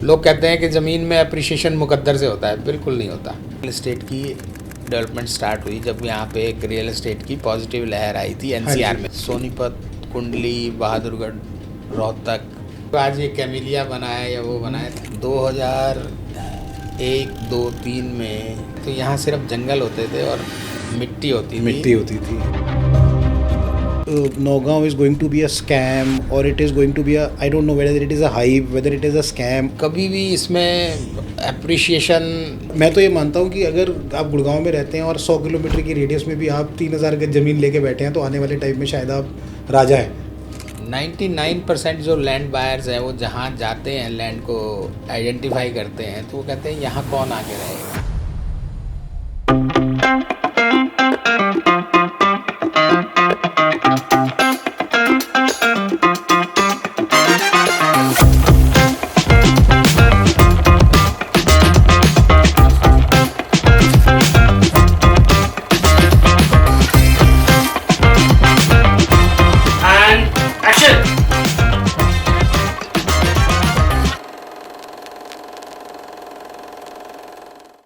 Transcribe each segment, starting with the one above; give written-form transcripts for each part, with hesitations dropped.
लोग कहते हैं कि ज़मीन में अप्रिशिएशन मुकद्दर से होता है, बिल्कुल नहीं होता। रियल एस्टेट की डेवलपमेंट स्टार्ट हुई जब यहाँ पे एक रियल एस्टेट की पॉजिटिव लहर आई थी एनसीआर में। सोनीपत, कुंडली, बहादुरगढ़, रोहतक, तो आज ये कैमिलिया बना है या वो बना है 2001, 2, 3 में। तो यहाँ सिर्फ जंगल होते थे और मिट्टी होती थी। Nagaon is going to be a scam or it is going to be a, I don't know whether it is a hype, whether it is a scam. कभी भी इसमें अप्रिशिएशन, मैं तो ये मानता हूँ कि अगर आप गुड़गांव में रहते हैं और 100 किलोमीटर की रेडियस में भी आप 3000 गज ज़मीन लेके बैठे हैं तो आने वाले टाइम में शायद आप राजा हैं। 99% जो लैंड बायर्स हैं वो जहाँ जाते हैं लैंड को आइडेंटिफाई करते हैं तो वो कहते हैं यहाँ कौन आके रहेगा।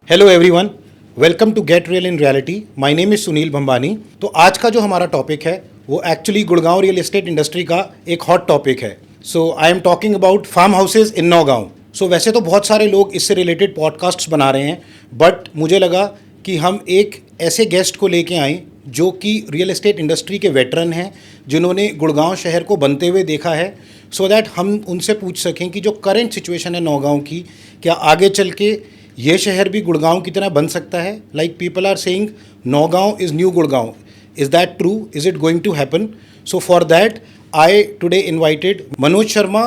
Hello everyone, welcome to get real in reality. My name is Sunil Bhambani. तो आज का जो हमारा टॉपिक है वो actually Gurgaon real estate industry का एक हॉट टॉपिक है। So I am talking about farm houses in Naugaon. So वैसे तो बहुत सारे लोग इससे रिलेटेड पॉडकास्ट्स बना रहे हैं, बट मुझे लगा कि हम एक ऐसे गेस्ट को लेके आएँ जो कि रियल एस्टेट इंडस्ट्री के वेटरन हैं, जिन्होंने गुड़गांव शहर को बनते हुए देखा है, सो दैट हम उनसे पूछ सकें कि जो करंट सिचुएशन है नौगांव की, क्या आगे चल के ये शहर भी गुड़गांव की तरह बन सकता है। Like people are saying Naugaon is new Gurgaon. Is that true? Is it going to happen? So for that I today invited Manoj Sharma,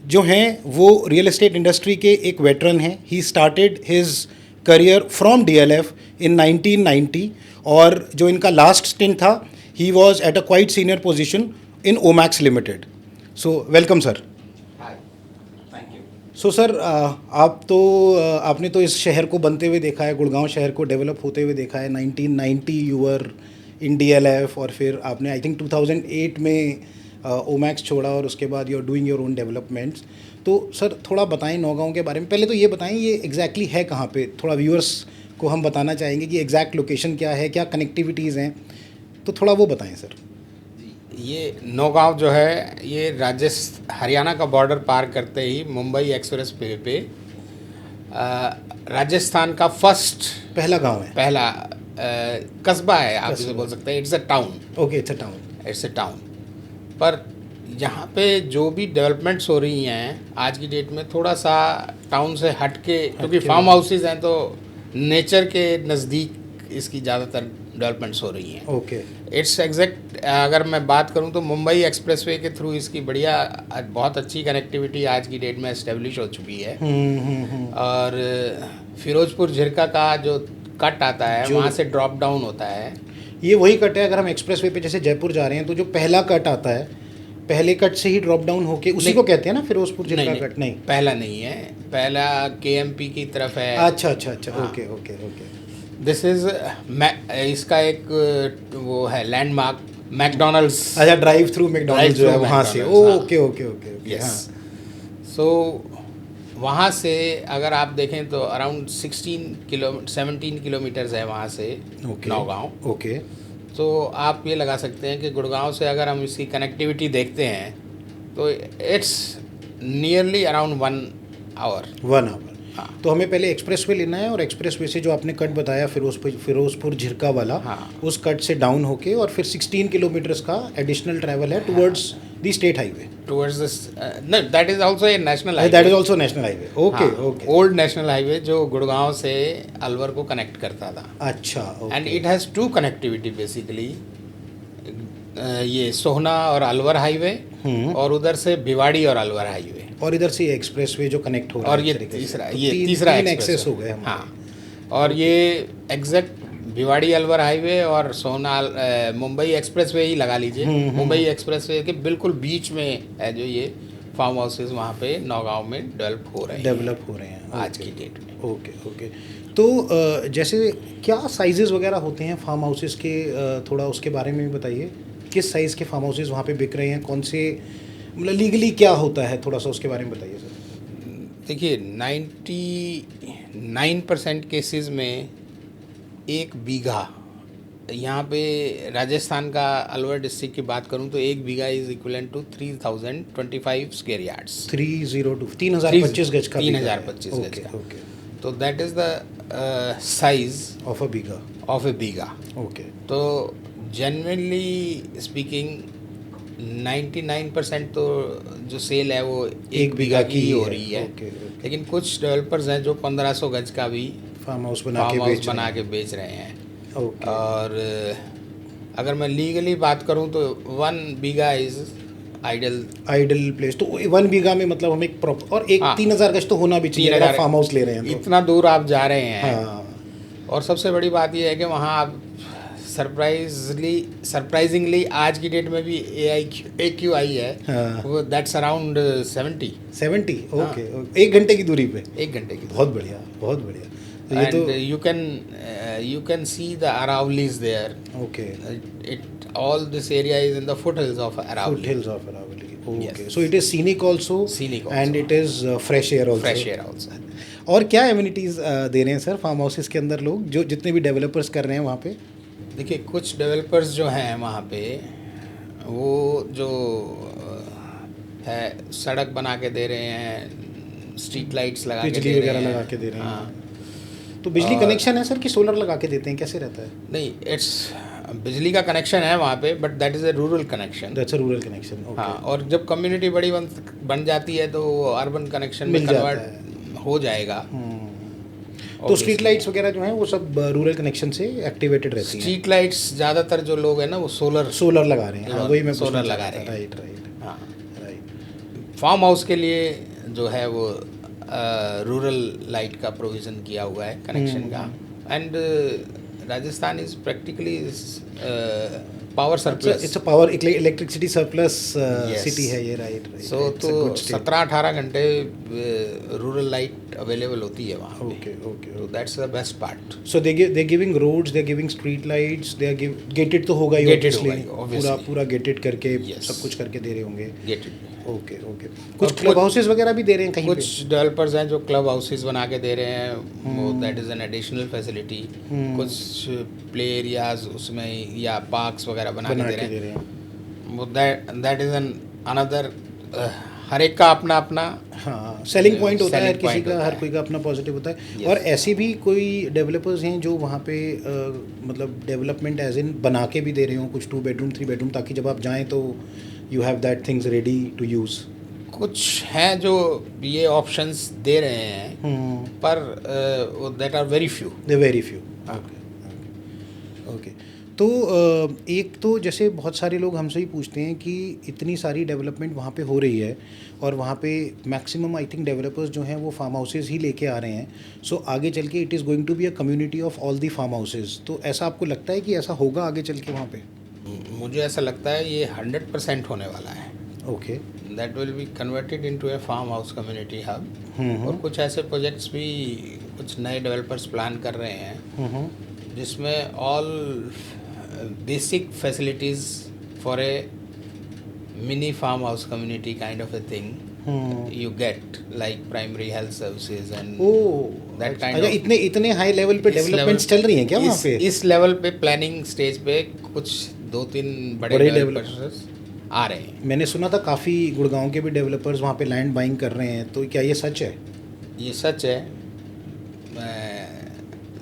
जो हैं वो रियल एस्टेट इंडस्ट्री के एक वेटरन हैं। He started his career from DLF इन 1990 और जो इनका लास्ट स्टिंट था he was at a quite senior position in Omaxe limited. So welcome sir. So sir, आपने तो इस शहर को बनते हुए देखा है, गुड़गांव शहर को डेवलप होते हुए देखा है। 1990 यू वर इन DLF और फिर आपने आई थिंक 2008 में ओमैक्स छोड़ा और उसके बाद you are doing your own developments. तो सर थोड़ा बताएं नौगांव के बारे में। पहले तो ये बताएं ये एग्जैक्टली है कहाँ पे, थोड़ा व्यूअर्स को हम बताना चाहेंगे कि एग्जैक्ट लोकेशन क्या है, क्या कनेक्टिविटीज़ हैं, तो थोड़ा वो बताएँ सर। ये नौगांव जो है ये हरियाणा का बॉर्डर पार करते ही मुंबई एक्सप्रेस वे पे राजस्थान का पहला गांव है, पहला कस्बा है, आप इसे बोल सकते हैं। It's a town. Okay, it's a town. पर यहाँ पे जो भी डेवलपमेंट्स हो रही हैं आज की डेट में थोड़ा सा टाउन से हट के, क्योंकि फार्म हाउसेज हैं तो नेचर के नज़दीक इसकी ज़्यादातर डेवलपमेंट्स हो रही हैं। ओके, इट्स एग्जैक्ट अगर मैं बात करूं तो मुंबई एक्सप्रेसवे के थ्रू इसकी बढ़िया बहुत अच्छी कनेक्टिविटी आज की डेट में एस्टेब्लिश हो चुकी है। और फिरोजपुर झिरका का जो कट आता है वहाँ से ड्रॉप डाउन होता है। ये वही कट है। अगर हम एक्सप्रेसवे पे जैसे जयपुर जा रहे हैं तो जो पहला कट आता है, पहले कट से ही ड्रॉप डाउन होके उसी को कहते हैं ना फिरोजपुर झिरका कट? नहीं, पहला नहीं है, पहला KMP की तरफ है। अच्छा। हाँ। ओके। दिस इज इसका एक वो है लैंडमार्क मैकडोनल्ड्स। अच्छा, ड्राइव थ्रू मैकडोनल्ड्स जो है वहाँ से। ओके। यस। सो वहाँ से अगर आप देखें तो अराउंड 17 किलोमीटर्स है वहाँ से नौगांव। ओके। तो आप ये लगा सकते हैं कि गुड़गांव से अगर हम इसकी कनेक्टिविटी देखते हैं तो इट्स नियरली अराउंड 1 आवर। हाँ। तो हमें पहले एक्सप्रेसवे लेना है और एक्सप्रेसवे से जो आपने कट बताया फिरोजपुर झिरका वाला, हाँ, उस कट से डाउन होके और फिर 16 किलोमीटर्स का एडिशनल ट्रैवल है towards the state highway. Towards no, that is also a national highway. That is also national highway. Okay. Old national highway जो गुड़गांव से अलवर को कनेक्ट करता था। अच्छा। And it has 2 connectivity basically, ये सोहना और अलवर हाईवे और उधर से भिवाड़ी और अलवर हाईवे, और इधर से एक्सप्रेसवे जो कनेक्ट हो रहा है। और ये तीसरा एक्सेस हो गए हमारे। हाँ, और ये एग्जैक्ट भिवाड़ी अलवर हाईवे और सोहना मुंबई एक्सप्रेसवे ही लगा लीजिए। मुंबई एक्सप्रेसवे के बिल्कुल बीच में है जो ये फार्म हाउसेज वहाँ पे नौगांव में डेवलप हो रहे हैं आज की डेट में। ओके। तो जैसे क्या साइजेस वगैरह होते हैं फार्म हाउसेस के, थोड़ा उसके बारे में भी बताइए। किस साइज़ के फार्म हाउसेज वहाँ पे बिक रहे हैं, कौन से, मतलब लीगली क्या होता है, थोड़ा सा उसके बारे में बताइए सर। देखिए 99% केसेस में एक बीघा, यहाँ पे राजस्थान का अलवर डिस्ट्रिक्ट की बात करूँ तो एक bigha is equivalent to 3025 square yards. 302 3025 गज का 3025 गज का। ओके तो that is the size of a bigha. Of a bigha. Okay तो जेन्युइनली स्पीकिंग 99% तो जो सेल है वो एक बीघा की ही हो रही है। ओके लेकिन कुछ डेवलपर्स हैं जो 1500 गज का भी फार्म हाउस फार्म हाउस बना के बेच रहे हैं। ओके और अगर मैं लीगली बात करूं तो 1 बीघा इज आइडल प्लेस। तो 1 बीघा में मतलब हम एक प्रॉपर और एक हाँ। 3000 गज तो होना भी चाहिए अगर आप फार्म हाउस ले रहे हैं तो। इतना दूर आप जा रहे हैं। हाँ और सबसे बड़ी बात यह है कि वहाँ आप सरप्राइजिंगली आज की डेट में भी AQI है। हाँ। वो दैट्स अराउंड 70 ओके 1 घंटे की दूरी पे। 1 घंटे की। बहुत बढ़िया बहुत बढ़िया। तो ये एंड तो you can see the Aravali's there. Okay All this area is in the foothills of Aravali. foothills of Aravali. Okay, Yes. so it is scenic also. Scenic also. And it is fresh air also. Fresh air also. और क्या amenities दे रहे हैं sir farm houses के अंदर लोग जो जितने भी डेवलपर्स कर रहे हैं वहाँ पे? देखिए कुछ डेवलपर्स जो हैं वहाँ पे वो जो है सड़क बना के दे रहे हैं, स्ट्रीट लाइट्स लगा के बिजली दे रहे वगैरह हैं। लगा के दे रहे हैं। हाँ। तो बिजली कनेक्शन है सर कि सोलर लगा के देते हैं, कैसे रहता है? नहीं, इट्स बिजली का कनेक्शन है वहाँ पे, but that is a rural connection. That's a rural connection. हाँ, और जब कम्युनिटी बड़ी बन जाती है तो अर्बन कनेक्शन में मिल जाता कन्वर्ट हो जाएगा। तो स्ट्रीट लाइट्स वगैरह जो हैं वो सब रूरल कनेक्शन से एक्टिवेटेड रहती हैं। स्ट्रीट लाइट्स ज़्यादातर जो लोग हैं ना वो सोलर लगा रहे हैं। हाँ वही मैं सोलर लगा रहे हैं। राइट हाँ। राइट। फार्म हाउस के लिए जो है वो रूरल लाइट का प्रोविज़न किया हुआ है कनेक्शन का। And Rajasthan is practically power surplus. It's a power electricity surplus Yes. City है ये। राइट सो तो 17-18 घंटे रूरल लाइट अवेलेबल होती है वहाँ पे। ओके तो that's the best part. So they giving roads, they giving street lights, they gated तो होगा ही Gated obviously। होगा ही, obviously। पूरा गेटेड करके Yes। सब कुछ करके दे रहे होंगे। गेटेड। ओके कुछ क्लब हाउसेस वगैरह भी दे रहे हैं कहीं पे? कुछ डेवलपर्स हैं जो क्लब हाउसेस बना के दे रहे हैं, वो that is an additional facility. कुछ प्ले एरियाज उसमें या पार्क्स वगैरह बना के दे रहे हैं। वो दैट इज़ एन अनदर, हर एक का अपना अपना हाँ सेलिंग पॉइंट होता है, selling हर किसी point का होता हर है। कोई का अपना पॉजिटिव होता है। Yes। और ऐसे भी कोई डेवलपर्स हैं जो वहाँ पे मतलब डेवलपमेंट एज इन बना के भी दे रहे हो कुछ 2 बेडरूम 3 बेडरूम, ताकि जब आप जाएँ तो you have that things ready to use. कुछ हैं जो ये ऑप्शंस दे रहे हैं, पर that are very few. They very few. Okay तो एक तो जैसे बहुत सारे लोग हमसे ही पूछते हैं कि इतनी सारी डेवलपमेंट वहाँ पे हो रही है और वहाँ पे मैक्सिमम आई थिंक डेवलपर्स जो हैं वो फार्म हाउसेस ही लेके आ रहे हैं। सो आगे चल के it is going to be a community of all the farm houses. तो ऐसा आपको लगता है कि ऐसा होगा आगे चल के वहाँ पे? मुझे ऐसा लगता है ये 100% होने वाला है। Okay that will be converted into a farm house community hub. और कुछ ऐसे प्रोजेक्ट्स भी कुछ नए डेवलपर्स प्लान कर रहे हैं जिसमें all basic facilities for a mini farm house community kind of a thing you get, like primary health services and that kind अच्छा of। इतने हाई लेवल पे डेवलपमेंट्स चल रही हैं क्या वहाँ पे? इस लेवल पे प्लानिंग स्टेज पे कुछ 2-3 बड़े डेवलपर्स आ रहे हैं। मैंने सुना था काफ़ी गुड़गांव के भी डेवलपर्स वहाँ पे लैंड बाइंग कर रहे हैं, तो क्या ये सच है? ये सच है।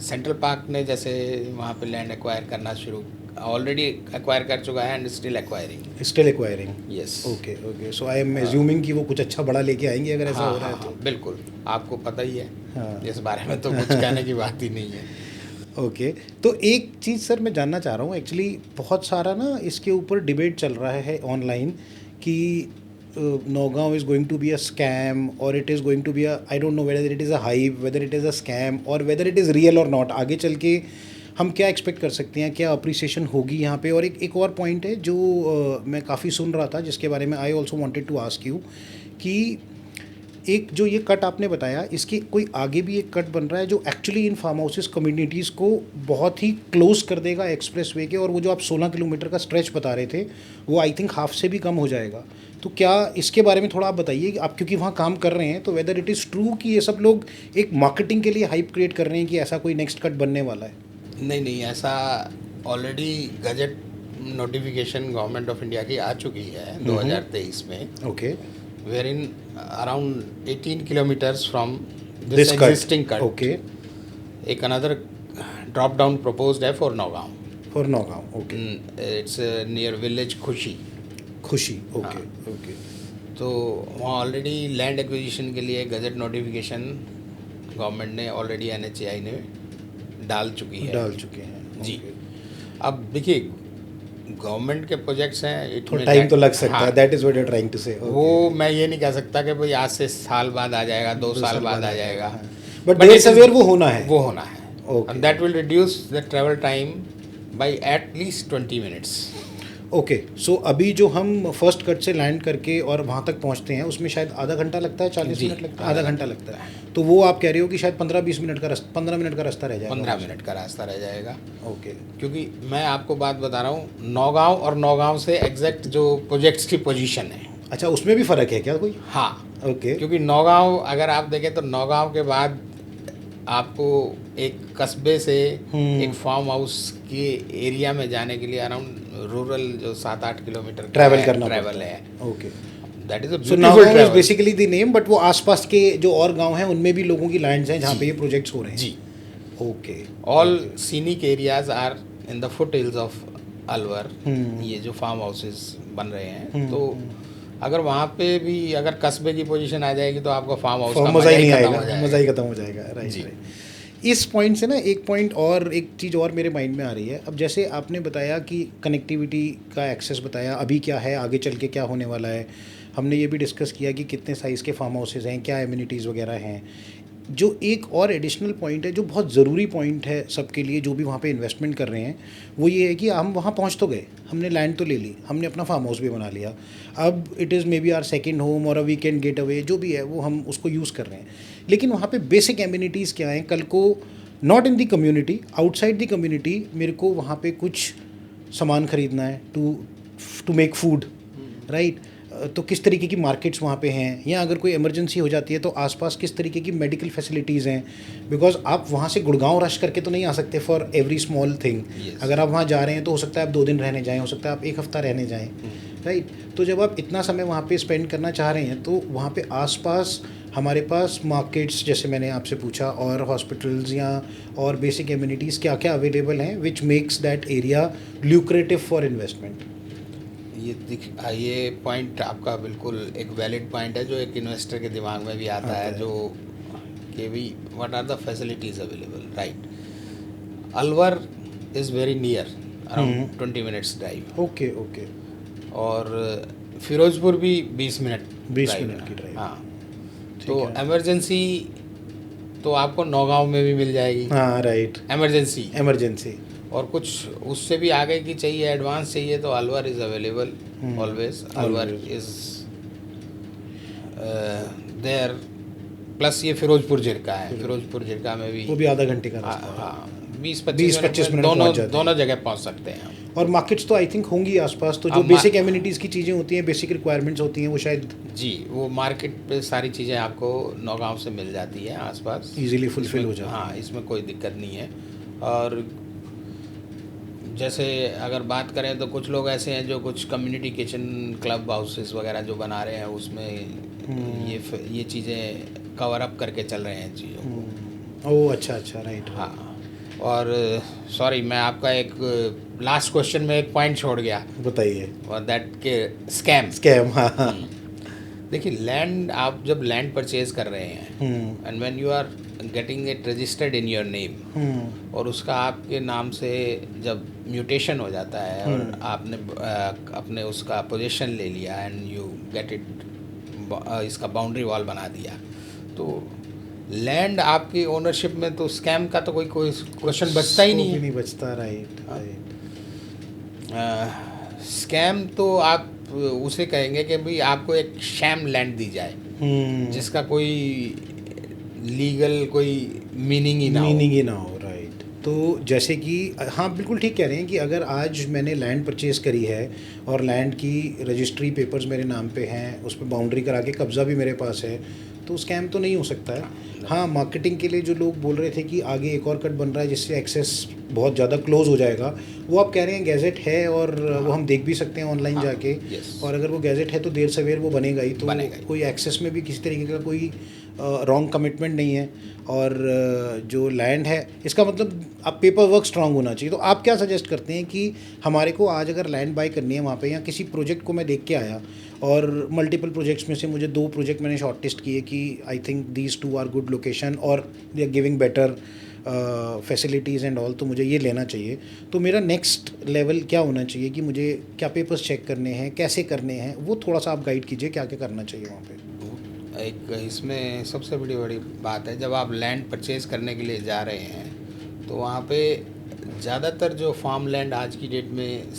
सेंट्रल पार्क ने जैसे वहाँ पे लैंड एक्वायर करना शुरू ऑलरेडी एक्वायर कर चुका है and still acquiring. Yes. Okay so I am assuming कि वो कुछ अच्छा बड़ा लेके आएंगे अगर ऐसा हो रहा है तो। बिल्कुल, आपको पता ही है। हाँ। इस बारे में तो कुछ कहने की बात ही नहीं है। ओके तो एक चीज़ सर मैं जानना चाह रहा हूँ, एक्चुअली बहुत सारा ना इसके ऊपर डिबेट चल रहा है ऑनलाइन कि Nagaon is going to be a scam or it is going to be a, I don't know whether it is a hype, whether it is a scam or whether it is real or not। आगे चल के हम क्या expect कर सकते हैं, क्या appreciation होगी यहाँ पे? और एक और पॉइंट है जो मैं काफ़ी सुन रहा था जिसके बारे में I also wanted to ask you कि एक जो ये कट आपने बताया, इसके कोई आगे भी एक कट बन रहा है जो actually in farm houses communities को बहुत ही क्लोज कर देगा एक्सप्रेस वे के, और वो जो आप 16 किलोमीटर का स्ट्रेच बता रहे थे वो आई थिंक हाफ से भी कम हो जाएगा। तो क्या इसके बारे में थोड़ा आप बताइए कि आप क्योंकि वहाँ काम कर रहे हैं, तो वेदर इट इज़ ट्रू कि ये सब लोग एक मार्केटिंग के लिए हाइप क्रिएट कर रहे हैं कि ऐसा कोई नेक्स्ट कट बनने वाला है? नहीं नहीं, ऐसा already gazette notification government of India की आ चुकी है 2023 में, okay, where in around 18 kilometres from This this cut. Existing cut Okay. एक अनदर ड्रॉप डाउन प्रपोज्ड है for Naugaon. For Naugaon, okay, it's near village Khushi. Khushi, okay okay, तो वहाँ ऑलरेडी लैंड एक्विजिशन के लिए गजट नोटिफिकेशन गवर्नमेंट ने ऑलरेडी NHAI ने डाल चुकी है। डाल चुके हैं जी। okay. अब देखिए, गवर्नमेंट के प्रोजेक्ट्स हैं, थोड़ा टाइम तो लग सकता है, that is what you are trying to say. वो मैं ये नहीं कह सकता कि भाई आज से साल बाद आ जाएगा, 2 साल बाद आ जाएगा, बट देर सवेर वो होना है, वो होना है। Okay. That will reduce the travel time by at least 20 minutes. Okay. So अभी जो हम फर्स्ट कट से लैंड करके और वहाँ तक पहुँचते हैं उसमें शायद आधा घंटा लगता है, 40 जी, मिनट लगता है, आधा घंटा लगता है। तो वो आप कह रहे हो कि शायद 15-20 मिनट का 15 मिनट का रास्ता रह जाएगा। 15 मिनट का रास्ता रह जाएगा। ओके, क्योंकि मैं आपको बात बता रहा हूँ, नौगांव और नौगांव से एग्जैक्ट जो प्रोजेक्ट्स की पोजीशन है। अच्छा, उसमें भी फ़र्क है क्या कोई? हाँ, ओके, क्योंकि नौगांव अगर आप देखें तो नौगांव के बाद आपको एक कस्बे से एक फार्म हाउस के एरिया में जाने के लिए अराउंड रूरल जो 7-8 किलोमीटर ट्रैवल करना ट्रैवल है। Okay. That is a so beautiful Naugaon is travel. Basically the name, but वो आसपास के जो और गांव हैं उनमें भी लोगों की लैंड्स हैं जहाँ जी। पे ये प्रोजेक्ट्स हो रहे हैं। जी, okay, all scenic areas are in the foothills of Alwar. ये जो फार्म हाउसेस बन रहे हैं, तो अगर वहाँ पे भी अगर कस्बे की पोजीशन आ जाएगी तो आपका फार्म हाउस का मज़ा ही नहीं खत्म आएगा, हो जाएगा। मज़ा ही खत्म हो जाएगा, राइट जी। राइट। इस पॉइंट से ना एक पॉइंट और एक चीज़ और मेरे माइंड में आ रही है। अब जैसे आपने बताया कि कनेक्टिविटी का एक्सेस बताया, अभी क्या है, आगे चल के क्या होने वाला है, हमने ये भी डिस्कस किया कि कितने साइज़ के फार्म हाउसेज हैं, क्या एम्यूनिटीज़ वगैरह हैं। जो एक और एडिशनल पॉइंट है जो बहुत ज़रूरी पॉइंट है सबके लिए जो भी वहाँ पे इन्वेस्टमेंट कर रहे हैं, वो ये है कि हम वहाँ पहुँच तो गए, हमने लैंड तो ले ली, हमने अपना फार्म हाउस भी बना लिया, अब it is maybe our second home और अ वीकेंड गेट अवे, जो भी है वो हम उसको यूज़ कर रहे हैं। लेकिन वहाँ पे बेसिक एम्यूनिटीज़ क्या हैं? कल को not in the community, outside the community, मेरे को वहाँ पे कुछ सामान ख़रीदना है टू मेक फूड, राइट? तो किस तरीके की मार्केट्स वहाँ पे हैं, या अगर कोई इमरजेंसी हो जाती है तो आसपास किस तरीके की मेडिकल फैसिलिटीज़ हैं, बिकॉज आप वहाँ से गुड़गांव रश करके तो नहीं आ सकते फॉर एवरी स्मॉल थिंग। अगर आप वहाँ जा रहे हैं तो हो सकता है आप 2 दिन रहने जाएं, हो सकता है आप 1 हफ्ता रहने जाएं, राइट? तो जब आप इतना समय वहाँ पे स्पेंड करना चाह रहे हैं तो वहाँ पे आसपास हमारे पास मार्केट्स, जैसे मैंने आपसे पूछा, और हॉस्पिटल्स या और बेसिक एम्यूनिटीज़ क्या क्या अवेलेबल हैं which makes that area lucrative for investment? ये पॉइंट आपका बिल्कुल एक वैलिड पॉइंट है जो एक इन्वेस्टर के दिमाग में भी आता है, जो कि भी what are the facilities available, right? Alwar is very near, around 20 minutes drive. Okay okay. और फिरोजपुर भी 20 मिनट 20 मिनट की ड्राइव। हाँ, तो इमरजेंसी तो आपको नौगांव में भी मिल जाएगी। हाँ, राइट, इमरजेंसी। और कुछ उससे भी आगे की चाहिए, एडवांस चाहिए, तो Alwar is available always. Alwar is there, plus ये फिरोजपुर जिरका है, फिरोजपुर जिरका में भी वो भी आधा घंटे का रास्ता है। हाँ, 20-25 मिनट दोनों जगह पहुंच सकते हैं हम। और मार्केट्स तो आई थिंक होंगी आसपास, तो जो अब बेसिक एम्यूनिटीज़ की चीज़ें होती हैं, बेसिक रिक्वायरमेंट्स होती हैं, वो शायद जी, वो मार्केट पे सारी चीज़ें आपको नौगांव से मिल जाती हैं आसपास, ईजिली फुलफिल हो जाती हैं। हाँ, इसमें कोई दिक्कत नहीं है। और जैसे अगर बात करें तो कुछ लोग ऐसे हैं जो कुछ कम्युनिटी किचन क्लब हाउसेस वगैरह जो बना रहे हैं, उसमें ये चीज़ें कवर अप करके चल रहे हैं चीज़ों। ओह, अच्छा अच्छा, राइट। हाँ, और सॉरी, मैं आपका एक लास्ट क्वेश्चन में एक पॉइंट छोड़ गया, बताइए। और दैट के स्कैम। हाँ। देखिए, लैंड आप जब लैंड परचेज कर रहे हैं, and when you are getting it registered in your name, और उसका आपके नाम से जब म्यूटेशन हो जाता है और आपने अपने उसका पोजीशन ले लिया एंड यू गेट इट, इसका बाउंड्री वॉल बना दिया, तो लैंड आपकी ओनरशिप में, तो स्कैम का तो कोई क्वेश्चन बचता ही नहीं है। नहीं बचता, राइट राइट। स्कैम तो आप उसे कहेंगे कि भाई आपको एक शैम लैंड दी जाए, जिसका कोई लीगल कोई मीनिंग ही ना हो। मीनिंग ही ना हो, राइट। तो जैसे कि हाँ बिल्कुल ठीक कह रहे हैं कि अगर आज मैंने लैंड परचेज करी है और लैंड की रजिस्ट्री पेपर्स मेरे नाम पे हैं, उस पर बाउंड्री करा के कब्ज़ा भी मेरे पास है, तो स्कैम तो नहीं हो सकता है। हाँ, मार्केटिंग के लिए जो लोग बोल रहे थे कि आगे एक और कट बन रहा है जिससे एक्सेस बहुत ज़्यादा क्लोज हो जाएगा, वो आप कह रहे हैं गैजेट है और वो हम देख भी सकते हैं ऑनलाइन जाके। और अगर वो गैजेट है तो देर सवेर वो बनेगा ही, तो कोई एक्सेस में भी किसी तरीके का कोई रॉन्ग कमिटमेंट नहीं है। और जो लैंड है इसका मतलब आप पेपर वर्क स्ट्रांग होना चाहिए। तो आप क्या सजेस्ट करते हैं कि हमारे को आज अगर लैंड बाय करनी है वहाँ पे, या किसी प्रोजेक्ट को मैं देख के आया और मल्टीपल प्रोजेक्ट्स में से मुझे 2 प्रोजेक्ट मैंने शॉर्ट लिस्ट किए कि I think these 2 are good location और they are giving better facilities and all, तो मुझे ये लेना चाहिए, तो मेरा नेक्स्ट लेवल क्या होना चाहिए कि मुझे क्या पेपर्स चेक करने हैं, कैसे करने हैं, वो थोड़ा सा आप गाइड कीजिए क्या क्या करना चाहिए वहाँ पे। एक इसमें सबसे बड़ी बात है, जब आप लैंड परचेज करने के लिए जा रहे हैं तो वहाँ पे ज़्यादातर जो फार्म लैंड आज की डेट में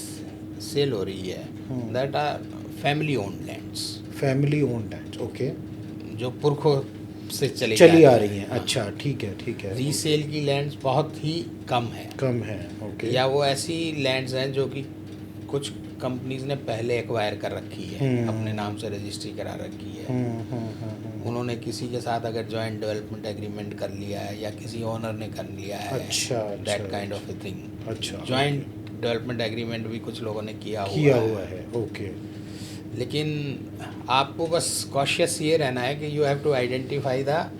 सेल हो रही है, that are family owned lands. Family owned lands, okay, जो पुरखों से चली आ रही हैं। अच्छा, ठीक है ठीक है। रीसेल की लैंड्स बहुत ही कम है, ओके। या वो ऐसी लैंड्स हैं जो कि कुछ कंपनीज ने पहले एक्वायर कर रखी है, अपने नाम से रजिस्ट्री करा रखी है। उन्होंने किसी के साथ अगर जॉइंट डेवलपमेंट एग्रीमेंट कर लिया है या किसी ओनर ने कर लिया है, अच्छा, that kind of a thing. अच्छा, जॉइंट डेवलपमेंट एग्रीमेंट भी कुछ लोगों ने किया हुआ है, ओके। लेकिन आपको बस कॉशियस ये रहना है कि you have to identify the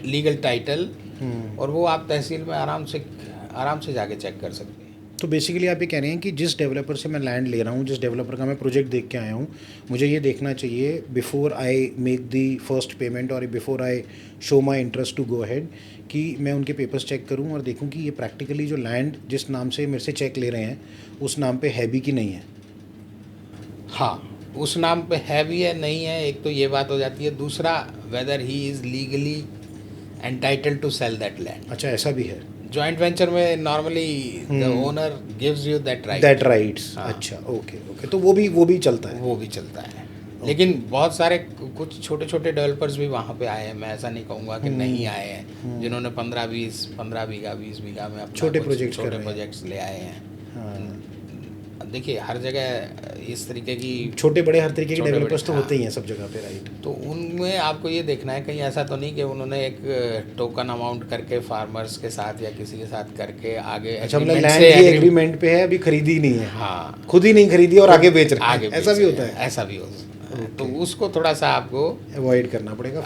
legal title, और वो आप तहसील में आराम से जाके चेक कर सकते हैं। तो बेसिकली आप ये कह रहे हैं कि जिस डेवलपर से मैं लैंड ले रहा हूँ, जिस डेवलपर का मैं प्रोजेक्ट देख के आया हूँ, मुझे ये देखना चाहिए before I make the first payment और before I show my interest to go ahead, कि मैं उनके पेपर्स चेक करूँ और देखूँ कि ये प्रैक्टिकली जो लैंड जिस नाम से मेरे से चेक ले रहे हैं उस नाम पे है भी कि नहीं है। हाँ, उस नाम पे है भी है नहीं है, एक तो ये बात हो जाती है। दूसरा, whether he is legally entitled to sell that land. अच्छा, ऐसा भी है। जॉइंट वेंचर में normally the owner gives you that rights. अच्छा, ओके, तो वो भी चलता है। लेकिन बहुत सारे कुछ छोटे छोटे डेवलपर्स भी वहाँ पे आए हैं, मैं ऐसा नहीं कहूँगा कि नहीं आए हैं, जिन्होंने 15 बीघा 20 बीघा में अपना छोटे प्रोजेक्ट्स ले आए हैं। देखिए, हर जगह इस तरीके की छोटे बड़े हर तरीके के डेवलपर्स तो होते ही हैं सब जगह पे, राइट। तो उनमें आपको ये देखना है कहीं ऐसा तो नहीं कि उन्होंने एक टोकन अमाउंट करके फार्मर्स के साथ या किसी के साथ करके आगे, अच्छा, मतलब लैंड की एग्रीमेंट पे है, अभी खरीदी नहीं है। हाँ, खुद ही नहीं खरीदी और आगे बेच रहे हैं, ऐसा भी होता है। ऐसा भी होता है। तो उसको थोड़ा सा आपको अवॉइड करना पड़ेगा,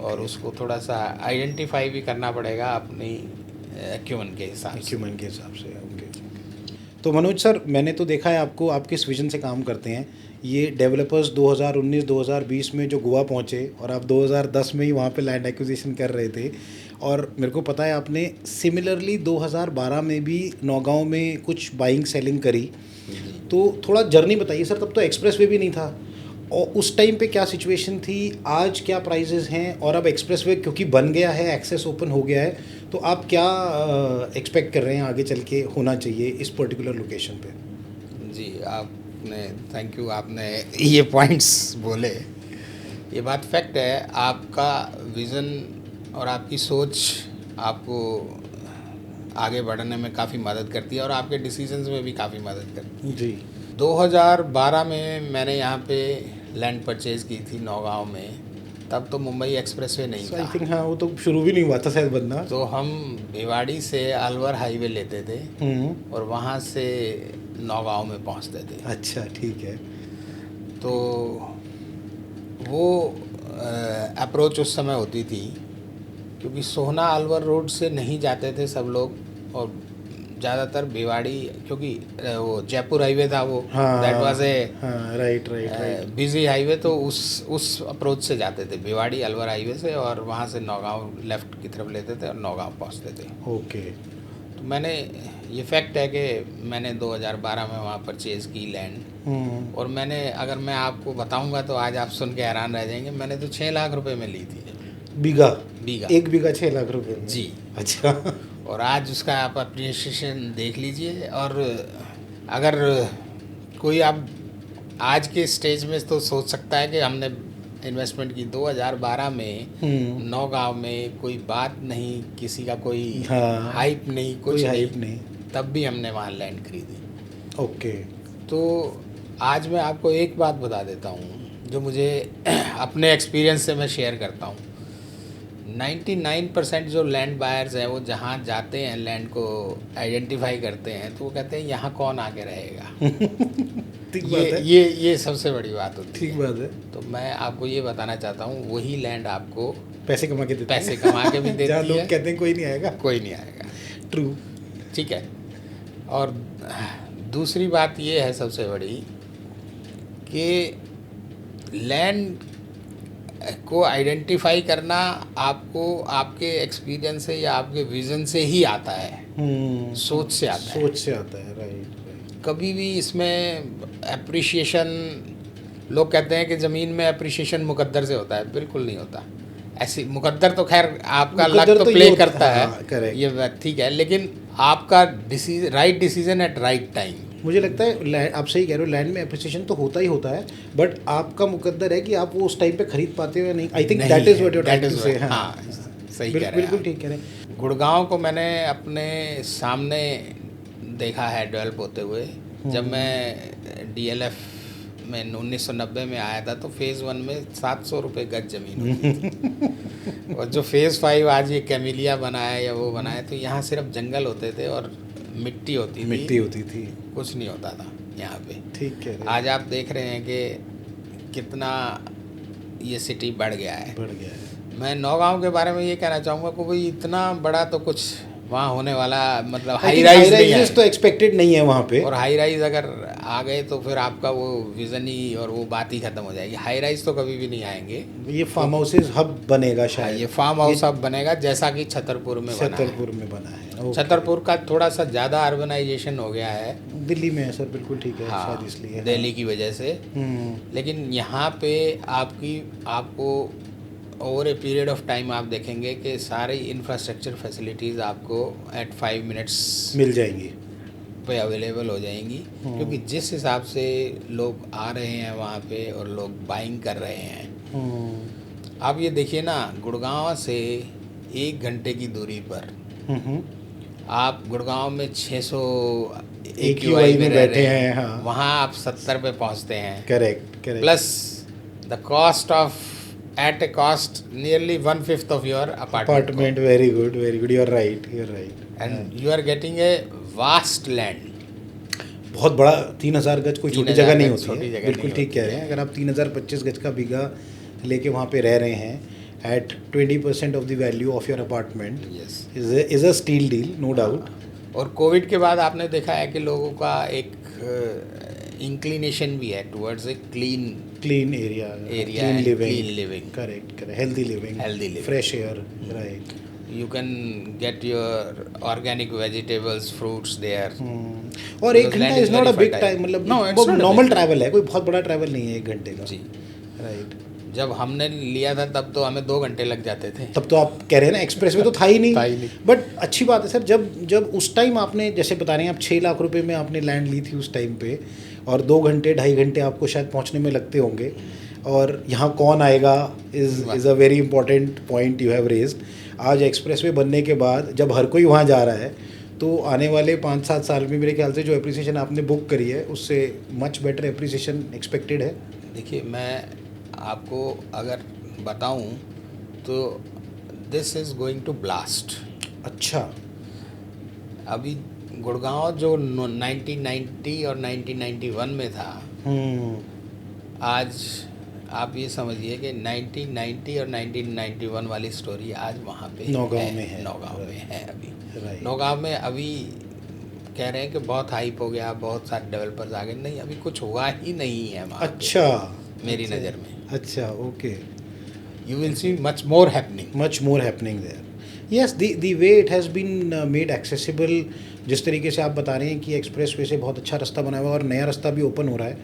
और उसको थोड़ा सा आइडेंटिफाई भी करना पड़ेगा अपनी एक्यूमेंट के हिसाब से। तो मनोज सर, मैंने तो देखा है आपको, आप किस विजन से काम करते हैं। ये डेवलपर्स 2019-2020 में जो गोवा पहुंचे और आप 2010 में ही वहाँ पे लैंड एक्विजिशन कर रहे थे, और मेरे को पता है आपने सिमिलरली 2012 में भी नौगांव में कुछ बाइंग सेलिंग करी। तो थोड़ा जर्नी बताइए सर, तब तो एक्सप्रेस वे भी नहीं था, और उस टाइम पे क्या सिचुएशन थी, आज क्या प्राइजेस हैं, और अब एक्सप्रेस वे क्योंकि बन गया है, एक्सेस ओपन हो गया है, तो आप क्या एक्सपेक्ट कर रहे हैं आगे चल के होना चाहिए इस पर्टिकुलर लोकेशन पे। जी, आपने थैंक यू, आपने ये पॉइंट्स बोले, ये बात फैक्ट है। आपका विज़न और आपकी सोच आपको आगे बढ़ने में काफ़ी मदद करती है और आपके डिसीजंस में भी काफ़ी मदद करती है। जी, 2012 में मैंने यहाँ पे लैंड परचेज़ की थी नौगांव में, तब तो मुंबई एक्सप्रेसवे नहीं था। आई थिंक हाँ, वो तो शुरू भी नहीं हुआ था शायद बनना। तो हम भिवाड़ी से अलवर हाईवे लेते थे और वहाँ से नौगांव में पहुँचते थे। अच्छा, ठीक है। तो वो अप्रोच उस समय होती थी, क्योंकि सोहना अलवर रोड से नहीं जाते थे सब लोग, और ज़्यादातर भिवाड़ी, क्योंकि वो जयपुर हाईवे था वो, that was a right busy highway, तो उस अप्रोच से जाते थे, भिवाड़ी अलवर हाईवे से, और वहाँ से नौगांव लेफ़्ट की तरफ लेते थे और नौगांव पहुँचते थे। ओके। तो मैंने, ये फैक्ट है कि मैंने 2012 में वहाँ परचेज़ की लैंड, और मैंने, अगर मैं आपको बताऊँगा तो आज आप सुन के हैरान रह जाएंगे, मैंने तो 6 लाख रुपए में ली थी। बीघा 1 बीघा 6 लाख रुपए में? जी। अच्छा। और आज उसका आप अप्रिसिएशन देख लीजिए, और अगर कोई आप आज के स्टेज में तो सोच सकता है कि हमने इन्वेस्टमेंट की 2012 में नौगांव में, कोई बात नहीं, किसी का कोई हाँ, हाइप नहीं, कुछ कोई नहीं, हाइप नहीं। तब भी हमने वहाँ लैंड खरीदी। ओके। तो आज मैं आपको एक बात बता देता हूँ जो मुझे अपने एक्सपीरियंस से मैं शेयर करता हूँ। 99% जो लैंड बायर्स हैं वो जहाँ जाते हैं लैंड को आइडेंटिफाई करते हैं तो वो कहते हैं यहाँ कौन आके रहेगा। ठीक बात है। ये सबसे बड़ी बात होती है। ठीक बात है। तो मैं आपको ये बताना चाहता हूँ वही लैंड आपको पैसे कमा के देते पैसे कमा के भी देती जहाँ लोग है, कहते हैं कोई नहीं आएगा। कोई नहीं आएगा। ट्रू। ठीक है। और दूसरी बात ये है सबसे बड़ी कि लैंड को आइडेंटिफाई करना आपको आपके एक्सपीरियंस से या आपके विजन से ही आता है, सोच से आता है। सोच से आता है, राइट। कभी भी इसमें अप्रिशिएशन, लोग कहते हैं कि ज़मीन में अप्रिशिएशन मुकद्दर से होता है, बिल्कुल नहीं होता। ऐसी मुकद्दर तो खैर आपका लक मुकद्दर तो तो प्ले ये होता करता है, है, हाँ, correct। ये बात ठीक है, लेकिन आपका right decision at right time. मुझे लगता है लैंड, आप सही कह रहे हो, लैंड में अप्रिसिएशन तो होता ही होता है, बट आपका मुकद्दर है कि आप वो उस टाइम पे खरीद पाते हो या नहीं। I think that is what you are trying to say. हाँ, सही कह रहे हैं बिल्कुल आप। ठीक कह रहे हैं। गुड़गांव को मैंने अपने सामने देखा है डेवलप होते हुए। जब मैं डीएलएफ में 1990 में आया था तो फेज़ 1 में 700 रुपये गज ज़मीन होती थी। और जो फेज़ 5 आज ये कैमिलिया बनाया या वो बनाया, तो यहाँ सिर्फ जंगल होते थे और मिट्टी होती थी, कुछ नहीं होता था यहाँ पे। ठीक है। आज आप देख रहे हैं कि कितना ये सिटी बढ़ गया है। बढ़ गया है। मैं नौगांव के बारे में ये कहना चाहूँगा कि भाई इतना बड़ा तो कुछ वहाँ होने वाला, मतलब हाई राइज नहीं है, तो एक्सपेक्टेड नहीं है वहाँ पे। और हाई राइज अगर आ गए तो फिर आपका वो विजन ही और वो बात ही खत्म हो जाएगी। हाई राइज तो कभी भी नहीं आएंगे। ये फार्म हाउसेज हब बनेगा शायद। ये फार्म हाउस अब बनेगा जैसा कि छतरपुर में बना है। छतरपुर में बना है। ओके। छतरपुर का थोड़ा सा ज़्यादा अर्बनाइजेशन हो गया है। दिल्ली में है सर, बिल्कुल ठीक है। हाँ, शायद इसलिए दिल्ली की वजह से। लेकिन यहाँ पे आपको over a period of time आप देखेंगे कि सारी इंफ्रास्ट्रक्चर फैसिलिटीज़ आपको एट 5 मिनट्स मिल जाएंगी पे अवेलेबल हो जाएंगी, क्योंकि जिस हिसाब से लोग आ रहे हैं वहाँ पे और लोग बाइंग कर रहे हैं। आप ये देखिए ना, गुड़गांव से 1 घंटे की दूरी पर आप गुड़गांव में 600 AQI में बैठे हैं। हाँ। वहाँ आप 70 पे पहुँचते हैं। Correct. Plus the cost of at a cost nearly 1/5 of your apartment. Very good, you are right. And you are getting a vast land. बहुत बड़ा 3000 गज कोई छोटी जगह नहीं होती है। बिल्कुल ठीक कह रहे हैं। अगर आप 3025 गज का बीघा लेके वहाँ पे रह रहे हैं at 20% of the value of your apartment, is a steal deal, no doubt. और कोविड के बाद आपने देखा है कि लोगों का एक इंक्लिनेशन भी है towards a clean area, clean living, correct, healthy living, fresh air, right. You can get your organic vegetables, fruits there. और 1 घंटा is not a big time, मतलब नॉर्मल ट्रैवल है, कोई बहुत बड़ा ट्रैवल नहीं है 1 घंटे का। जी, राइट। जब हमने लिया था तब तो हमें 2 घंटे लग जाते थे। तब तो आप कह रहे हैं ना, एक्सप्रेस में तो था ही नहीं। बट अच्छी बात है सर, जब उस टाइम आपने, जैसे बता रहे हैं आप 6 लाख रुपए में आपने लैंड ली थी उस टाइम पे, और 2 घंटे 2.5 घंटे आपको शायद पहुंचने में लगते होंगे, और यहाँ कौन आएगा is a very important point you have raised. आज एक्सप्रेसवे बनने के बाद जब हर कोई वहाँ जा रहा है, तो आने वाले 5-7 साल में मेरे ख्याल से जो एप्रिसिएशन आपने बुक करी है उससे मच बेटर एप्रिसिएशन एक्सपेक्टेड है। देखिए, मैं आपको अगर बताऊं तो this is going to blast. अच्छा। अभी गुड़गांव जो 1990 और 1991 में था, आज आप ये समझिए कि 1990 और 1991 वाली स्टोरी आज वहाँ पे नौगांव में है। अभी नौगांव में अभी कह रहे हैं कि बहुत हाइप हो गया, बहुत सारे डेवलपर्स आ गए। नहीं, अभी कुछ हुआ ही नहीं है वहाँ। अच्छा। मेरी नज़र में। अच्छा, okay. You will see much more happening there. Yes, the way it has been made accessible, जिस तरीके से आप बता रहे हैं कि एक्सप्रेस वे से बहुत अच्छा रास्ता बना हुआ है और नया रास्ता भी ओपन हो रहा है,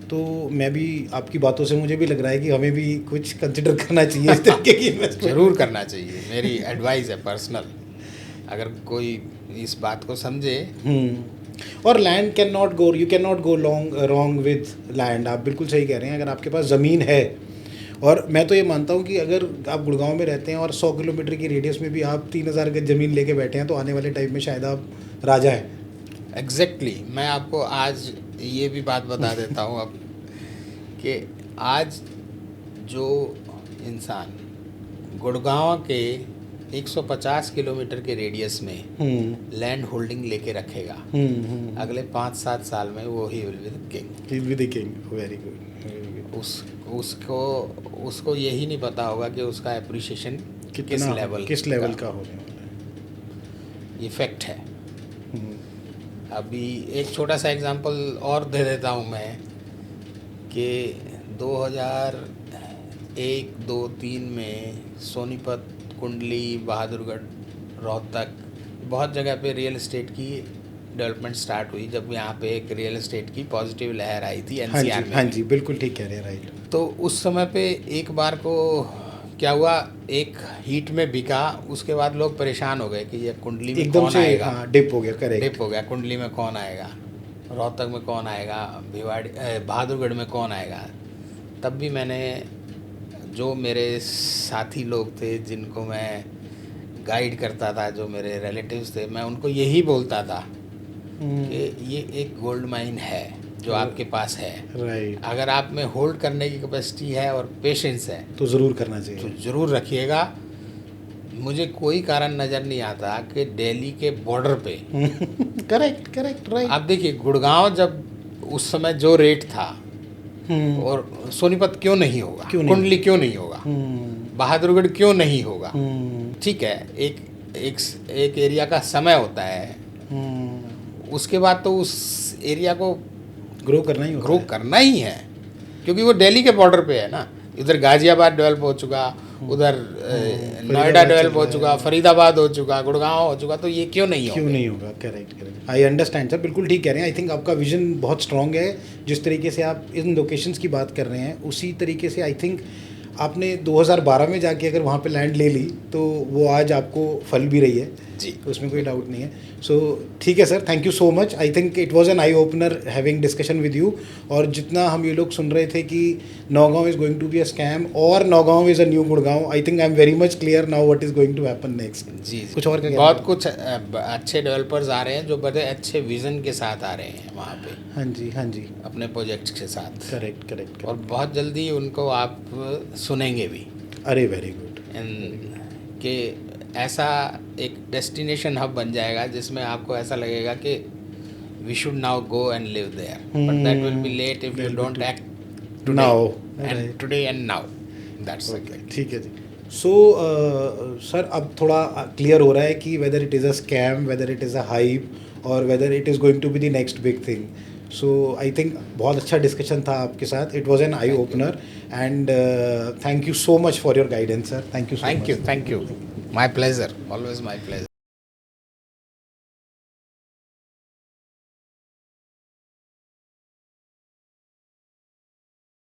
तो मैं भी आपकी बातों से मुझे भी लग रहा है कि हमें भी कुछ कंसिडर करना चाहिए इस तरीके की इन्वेस्टमेंट। ज़रूर करना चाहिए, मेरी एडवाइस है पर्सनल, अगर कोई इस बात को समझे। और land can not go, you can not go wrong with land. आप बिल्कुल सही कह रहे हैं। अगर आपके पास ज़मीन है, और मैं तो ये मानता हूँ कि अगर आप गुड़गांव में रहते हैं और 100 किलोमीटर की रेडियस में भी आप 3,000 गज ज़मीन लेके बैठे हैं, तो आने वाले टाइम में शायद आप राजा हैं। एग्जैक्टली मैं आपको आज ये भी बात बता देता हूँ अब कि आज जो इंसान गुड़गांव के 150 किलोमीटर के रेडियस में लैंड होल्डिंग लेके रखेगा, अगले 5-7 साल में वो he will be the king. He will be the king. Very good. उसको यही नहीं पता होगा कि उसका एप्रिसिएशन किस लेवल का होने वाला है। ये फैक्ट है। अभी एक छोटा सा एग्जांपल और दे देता हूँ मैं कि 2001, 2, 3 में सोनीपत, कुंडली, बहादुरगढ़, रोहतक बहुत जगह पे रियल एस्टेट की डेवलपमेंट स्टार्ट हुई जब यहाँ पे एक रियल एस्टेट की पॉजिटिव लहर आई थी एनसीआर में। हाँ जी, बिल्कुल ठीक कह रहे हैं, राइट। तो उस समय पे एक बार को क्या हुआ, एक हीट में बिका, उसके बाद लोग परेशान हो गए कि ये कुंडली में एकदम कौन से आएगा। हाँ, डिप हो गया, करेक्ट। डिप हो गया, कुंडली में कौन आएगा, रोहतक में कौन आएगा, बहादुरगढ़ में कौन आएगा। तब भी मैंने, जो मेरे साथी लोग थे जिनको मैं गाइड करता था, जो मेरे रिलेटिव्स थे, मैं उनको यही बोलता था कि ये एक गोल्ड माइन है जो आपके पास है, राइट। अगर आप में होल्ड करने की कैपेसिटी है और पेशेंस है तो ज़रूर करना चाहिए, तो ज़रूर रखिएगा। मुझे कोई कारण नज़र नहीं आता कि दिल्ली के बॉर्डर पे करेक्ट, राइट। आप देखिए गुड़गांव जब उस समय जो रेट था, और सोनीपत क्यों नहीं होगा, कुंडली क्यों नहीं होगा, बहादुरगढ़ क्यों नहीं होगा। ठीक है, एक एरिया का समय होता है, उसके बाद तो उस एरिया को ग्रो करना ही है, क्योंकि वो दिल्ली के बॉर्डर पे है ना। इधर गाजियाबाद डेवलप हो चुका, उधर नोएडा डेवलप हो चुका, फरीदाबाद हो चुका, गुड़गांव हो चुका, तो ये क्यों नहीं होगा। करेक्ट। आई अंडरस्टैंड सर, बिल्कुल ठीक कह रहे हैं। आई थिंक आपका विजन बहुत स्ट्रांग है। जिस तरीके से आप इन लोकेशंस की बात कर रहे हैं, उसी तरीके से आई थिंक आपने 2012 में जाके अगर वहाँ पे लैंड ले ली तो वो आज आपको फल भी रही है जी, तो उसमें कोई डाउट नहीं है। सो ठीक है sir, thank you so much. I think it was an eye opener having discussion with you. और जितना हम ये लोग सुन रहे थे कि Naugaon is going to be a scam और Naugaon is a new Gurgaon, I think I am very much clear now what is going to happen next. जी, कुछ और क्या बहुत कुछ अच्छे डेवलपर्स आ रहे हैं जो बड़े अच्छे विजन के साथ आ रहे हैं वहाँ पे। हाँ जी, अपने प्रोजेक्ट्स के साथ। करेक्ट। और बहुत जल्दी उनको आप सुनेंगे भी। अरे वेरी गुड। कि ऐसा एक डेस्टिनेशन हब बन जाएगा जिसमें आपको ऐसा लगेगा कि we should now go and live there, but that will be late if you don't act now and today and now. That's ठीक है जी। सो सर अब थोड़ा क्लियर हो रहा है कि whether it is a scam, whether it is a hype, और whether it is going to be the next big thing. So I think बहुत अच्छा डिस्कशन था आपके साथ। It was an eye opener and thank you so much for your guidance sir. Thank you. Thank you. My pleasure, always my pleasure.